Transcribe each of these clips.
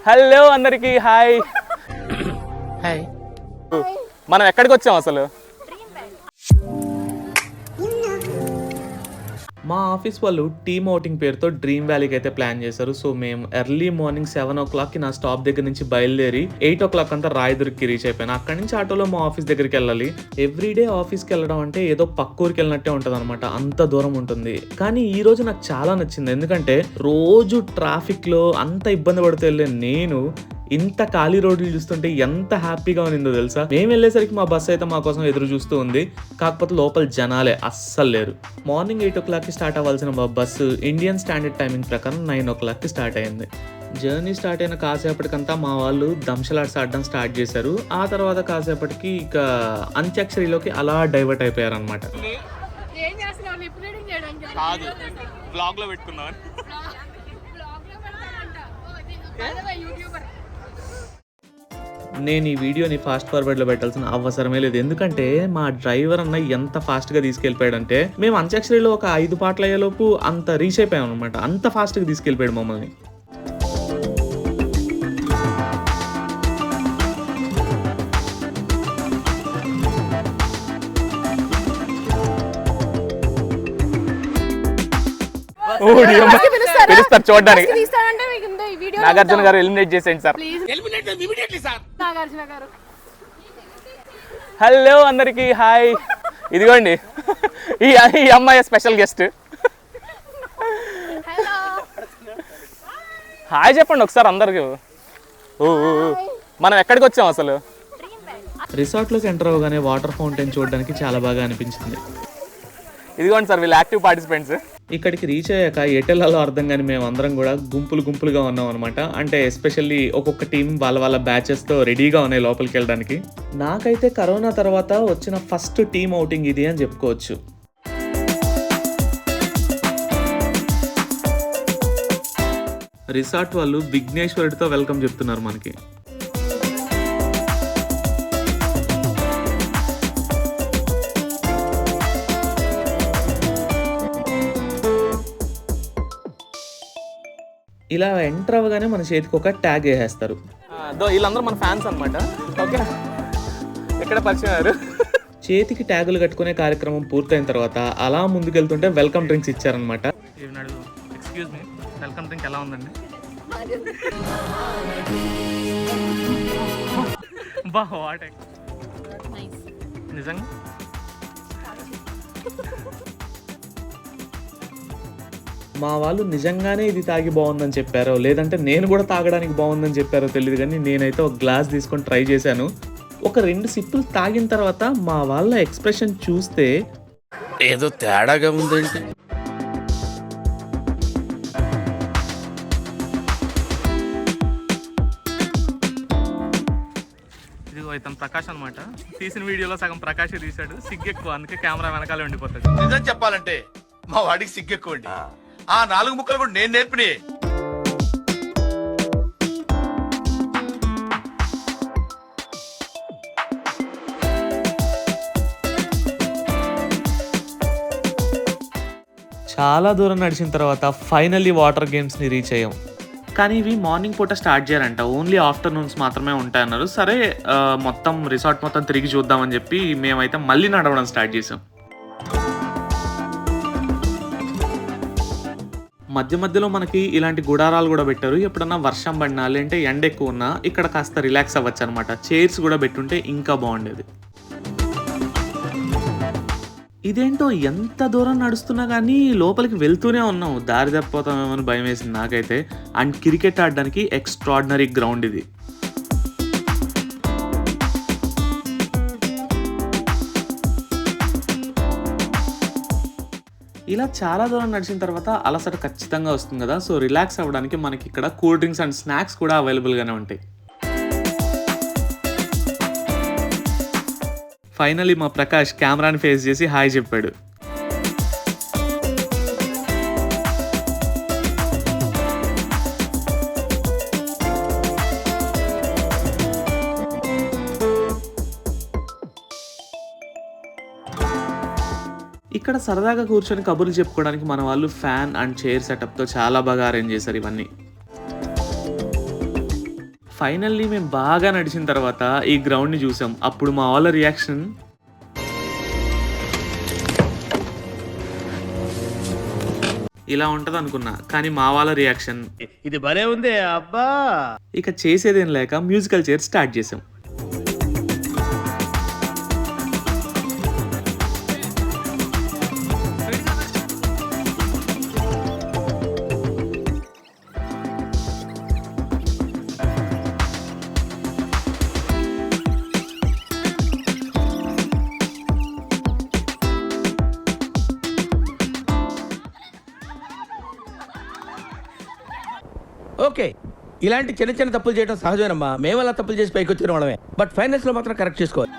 Hello అందరికి hi hi. మనం ఎక్కడికి వచ్చాం అసలు? మా ఆఫీస్ వాళ్ళు టీమ్ అవుటింగ్ పేరుతో డ్రీమ్ వ్యాలీకి అయితే ప్లాన్ చేశారు. సో మేము ఎర్లీ మార్నింగ్ 7 o'clock నా స్టాప్ దగ్గర నుంచి బయలుదేరి 8 o'clock అంతా రాయదుర్గ్కి రీచ్ అయిపోయాను. అక్కడి నుంచి ఆటోలో మా ఆఫీస్ దగ్గరికి వెళ్ళాలి. ఎవ్రీడే ఆఫీస్కి వెళ్ళడం అంటే ఏదో పక్క ఊరికి వెళ్ళినట్టే ఉంటుంది అనమాట, అంత దూరం ఉంటుంది. కానీ ఈ రోజు నాకు చాలా నచ్చింది, ఎందుకంటే రోజు ట్రాఫిక్లో అంత ఇబ్బంది పడుతూ వెళ్ళే నేను ఇంత ఖాళీ రోడ్లు చూస్తుంటే ఎంత హ్యాపీగా ఉన్నిందో తెలుసా. మేము వెళ్ళేసరికి మా బస్సు అయితే మా కోసం ఎదురు చూస్తూ ఉంది, కాకపోతే లోపల జనాలే అస్సలు లేరు. మార్నింగ్ 8 o'clockకి స్టార్ట్ అవ్వాల్సిన మా బస్సు ఇండియన్ స్టాండర్డ్ టైమింగ్ ప్రకారం 9 o'clockకి స్టార్ట్ అయింది. జర్నీ స్టార్ట్ అయిన కాసేపటికంతా మా వాళ్ళు దంశలాడ్స్ ఆడడం స్టార్ట్ చేశారు. ఆ తర్వాత కాసేపటికి ఇక అంత్యాక్షరిలోకి అలా డైవర్ట్ అయిపోయారు అనమాట. బ్లాగ్ లో పెట్టుకున్నాను. నేను ఈ వీడియోని ఫాస్ట్ ఫార్వర్డ్లో పెట్టాల్సిన అవసరమే లేదు, ఎందుకంటే మా డ్రైవర్ అన్న ఎంత ఫాస్ట్గా తీసుకెళ్ళిపోయాడంటే మేము అంత్యాక్షరిలో ఒక 5 పాటలు అయ్యేలోపు అంత రీచ్ అయిపోయాం అనమాట. అంత ఫాస్ట్గా తీసుకెళ్ళిపోయాడు మమ్మల్ని. పిలుస్తారు చూడడానికి. నాగార్జున గారు ఎలిమినేట్ చేసేయండి సార్. హలో అందరికి హాయ్. ఇదిగోండి ఈ అమ్మాయి స్పెషల్ గెస్ట్. హాయ్ చెప్పండి ఒకసారి అందరికి. మనం ఎక్కడికి వచ్చాం అసలు? రిసార్ట్లోకి ఎంటర్ అవ్వగానే వాటర్ ఫౌంటైన్ చూడడానికి చాలా బాగా అనిపించింది. ఇదిగోండి సార్ వీళ్ళు యాక్టివ్ పార్టిసిపెంట్స్. ఇక్కడికి రీచ్ అయ్యాక ఎటెల్లాలో అర్థం కానీ మేము అందరం కూడా గుంపులుగా ఉన్నాం అనమాట. అంటే ఎస్పెషల్లీ ఒక్కొక్క టీం వాళ్ళ బ్యాచెస్తో రెడీగా ఉన్నాయి లోపలికి వెళ్ళడానికి. నాకైతే కరోనా తర్వాత వచ్చిన ఫస్ట్ టీమ్ అవుటింగ్ ఇది అని చెప్పుకోవచ్చు. రిసార్ట్ వాళ్ళు విఘ్నేశ్వరుడితో వెల్కమ్ చెప్తున్నారు మనకి. ఇలా ఎంటర్ అవ్వగానే మన చేతికి ఒక ట్యాగ్ వేసేస్తారు. వీళ్ళందరూ మన ఫ్యాన్స్ అనమాట. ఓకే, ఎక్కడ పరిచయం అయ్యారు. చేతికి ట్యాగులు కట్టుకునే కార్యక్రమం పూర్తయిన తర్వాత అలా ముందుకెళ్తుంటే వెల్కమ్ డ్రింక్స్ ఇచ్చారనమాట. ఎక్స్క్యూజ్ మీ, వెల్కమ్ డ్రింక్ ఎలా ఉందండి? బా వాట్ నిజంగా మా వాళ్ళు నిజంగానే ఇది తాగి బాగుందని చెప్పారో లేదంటే నేను కూడా తాగడానికి బాగుందని చెప్పారో తెలియదు, కానీ నేనైతే ఒక గ్లాస్ తీసుకొని ట్రై చేశాను. ఒక 2 సిప్పులు తాగిన తర్వాత మా వాళ్ళ ఎక్స్ప్రెషన్ చూస్తే ఏదో తేడాగా ఉందేంటి. ఇదిగో ఇతను ప్రకాష్ అనమాట. తీసిన వీడియోలో సగం ప్రకాష్ తీశాడు. సిగ్గు ఎక్కువ, అందుకే కెమెరా వెనకాలే ఉండిపోతాడు. నిజం చెప్పాలంటే మా వాడికి సిగ్గెక్కువండి. ఆ 4 ముక్కలు కూడా నేను నేర్పిని. చాలా దూరం నడిచిన తర్వాత ఫైనల్లీ వాటర్ గేమ్స్ని రీచ్ అయ్యాం. కానీ ఇవి మార్నింగ్ పూట స్టార్ట్ చేయాలంట, ఓన్లీ ఆఫ్టర్నూన్స్ మాత్రమే ఉంటాయన్నారు. సరే మొత్తం రిసార్ట్ మొత్తం తిరిగి చూద్దామని చెప్పి మేమైతే మళ్ళీ నడవడం స్టార్ట్ చేసాం. మధ్యలో మనకి ఇలాంటి గుడారాలు కూడా పెట్టారు. ఎప్పుడన్నా వర్షం పడినా లేదంటే ఎండ ఎక్కువ ఉన్నా ఇక్కడ కాస్త రిలాక్స్ అవ్వచ్చు అనమాట. చైర్స్ కూడా పెట్టుంటే ఇంకా బాగుండేది. ఇదేంటో ఎంత దూరం నడుస్తున్నా కానీ లోపలికి వెళ్తూనే ఉన్నాం. దారి తప్పిపోతామేమో భయం వేసింది నాకైతే. అండ్ క్రికెట్ ఆడడానికి ఎక్స్ట్రాడినరీ గ్రౌండ్ ఇది. ఇలా చాలా దూరం నడిచిన తర్వాత అలసట ఖచ్చితంగా వస్తుంది కదా. సో రిలాక్స్ అవ్వడానికి మనకి ఇక్కడ కూల్ డ్రింక్స్ అండ్ స్నాక్స్ కూడా అవైలబుల్గానే ఉంటాయి. ఫైనలీ మా ప్రకాష్ కెమెరాని ఫేస్ చేసి హాయ్ చెప్పాడు. ఇక్కడ సరదాగా కూర్చొని కబుర్లు చెప్పుకోవడానికి మన వాళ్ళు ఫ్యాన్ అండ్ చైర్ సెటప్తో చాలా బాగా అరేంజ్ చేశారు ఇవన్నీ. ఫైనల్లీ మేము బాగా నడిచిన తర్వాత ఈ గ్రౌండ్ని చూసాం. అప్పుడు మా వాళ్ళ రియాక్షన్ ఇలా ఉంటది అనుకున్నా, కానీ మా వాళ్ళ రియాక్షన్ ఇది భలే ఉంది అబ్బా. ఇక చేసేదేం లేక మ్యూజికల్ చైర్ స్టార్ట్ చేసాం. ఓకే, ఇలాంటి చిన్న చిన్న తప్పులు చేయడం సహజమేనమ్మా. మేము అలా తప్పులు చేసి పైకి వచ్చిన వాళ్ళమే. బట్ ఫైనాన్స్ లో మాత్రం కరెక్ట్ చేసుకోవాలి.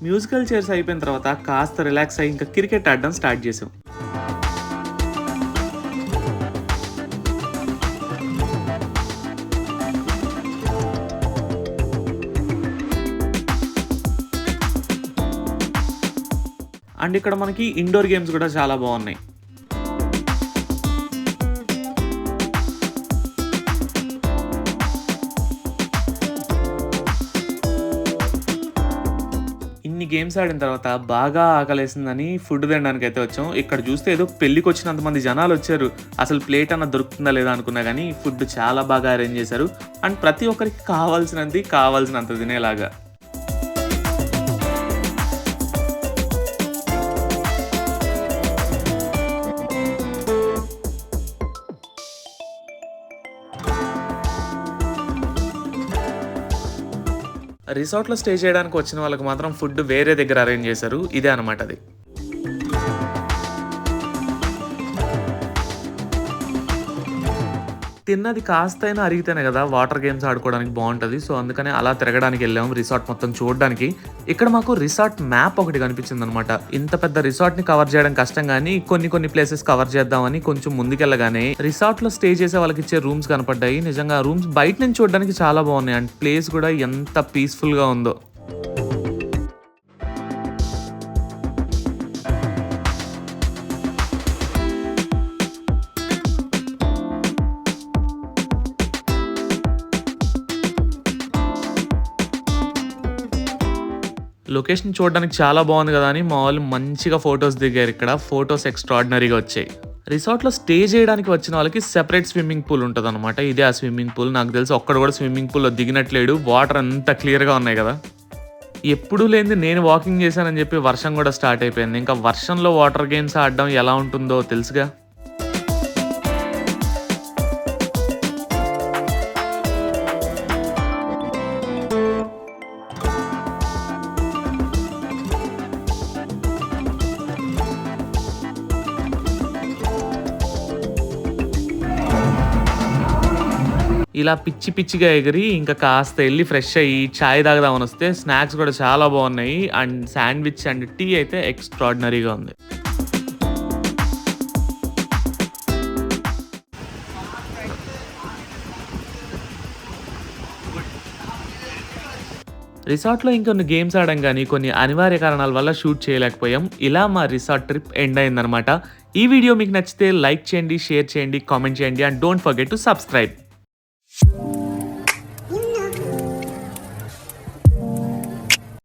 మ్యూజికల్ చైర్స్ అయిపోయిన తర్వాత కాస్త రిలాక్స్ అయ్యి ఇంకా క్రికెట్ ఆడడం స్టార్ట్ చేసాం. అండ్ ఇక్కడ మనకి ఇండోర్ గేమ్స్ కూడా చాలా బాగున్నాయి. ఇన్ని గేమ్స్ ఆడిన తర్వాత బాగా ఆకలేసిందని ఫుడ్ తినడానికి అయితే వచ్చాం. ఇక్కడ చూస్తే ఏదో పెళ్లికి వచ్చినంత మంది జనాలు వచ్చారు. అసలు ప్లేట్ అన్న దొరుకుతుందా లేదా అనుకున్నా, కానీ ఫుడ్ చాలా బాగా అరేంజ్ చేశారు. అండ్ ప్రతి ఒక్కరికి కావాల్సినంత తినేలాగా. రిసార్ట్లో స్టే చేయడానికి వచ్చిన వాళ్ళకి మాత్రం ఫుడ్ వేరే దగ్గర అరేంజ్ చేశారు. ఇదే అనమాట అది. తిన్నది కాస్తైనా అరిగితేనే కదా వాటర్ గేమ్స్ ఆడుకోవడానికి బాగుంటుంది. సో అందుకనే అలా తిరగడానికి వెళ్ళాము, రిసార్ట్ మొత్తం చూడడానికి. ఇక్కడ మాకు రిసార్ట్ మ్యాప్ ఒకటి కనిపించింది అనమాట. ఇంత పెద్ద రిసార్ట్ని కవర్ చేయడం కష్టం, కానీ కొన్ని ప్లేసెస్ కవర్ చేద్దామని కొంచెం ముందుకెళ్ళగానే రిసార్ట్లో స్టే చేసే వాళ్ళకి ఇచ్చే రూమ్స్ కనపడ్డాయి. నిజంగా రూమ్స్ బయట నుంచి చూడడానికి చాలా బాగున్నాయి. అండ్ ప్లేస్ కూడా ఎంత పీస్ఫుల్గా ఉందో. లొకేషన్ చూడడానికి చాలా బాగుంది కదా అని మా వాళ్ళు మంచిగా ఫొటోస్ దిగారు. ఇక్కడ ఫొటోస్ ఎక్స్ట్రాడినరీగా వచ్చాయి. రిసార్ట్లో స్టే చేయడానికి వచ్చిన వాళ్ళకి సెపరేట్ స్విమ్మింగ్ పూల్ ఉంటుంది అనమాట. ఇదే ఆ స్విమ్మింగ్ పూల్. నాకు తెలిసి ఒక్కడ కూడా స్విమ్మింగ్ పూల్లో దిగినట్లేడు. వాటర్ అంత క్లియర్గా ఉన్నాయి కదా. ఎప్పుడూ లేనిది నేను వాకింగ్ చేశానని చెప్పి వర్షం కూడా స్టార్ట్ అయిపోయింది. ఇంకా వర్షంలో వాటర్ గేమ్స్ ఆడడం ఎలా ఉంటుందో తెలుసుగా. ఇలా పిచ్చిగా ఎగిరి ఇంకా కాస్త వెళ్ళి ఫ్రెష్ అయ్యి చాయ్ తాగదామని వస్తే స్నాక్స్ కూడా చాలా బాగున్నాయి. అండ్ శాండ్విచ్ అండ్ టీ అయితే ఎక్స్ట్రాడినరీగా ఉంది. రిసార్ట్లో ఇంకొన్ని గేమ్స్ ఆడడం కానీ కొన్ని అనివార్య కారణాల వల్ల షూట్ చేయలేకపోయాం. ఇలా మా రిసార్ట్ ట్రిప్ ఎండ్ అయిందనమాట. ఈ వీడియో మీకు నచ్చితే లైక్ చేయండి, షేర్ చేయండి, కామెంట్ చేయండి. And don't forget to subscribe.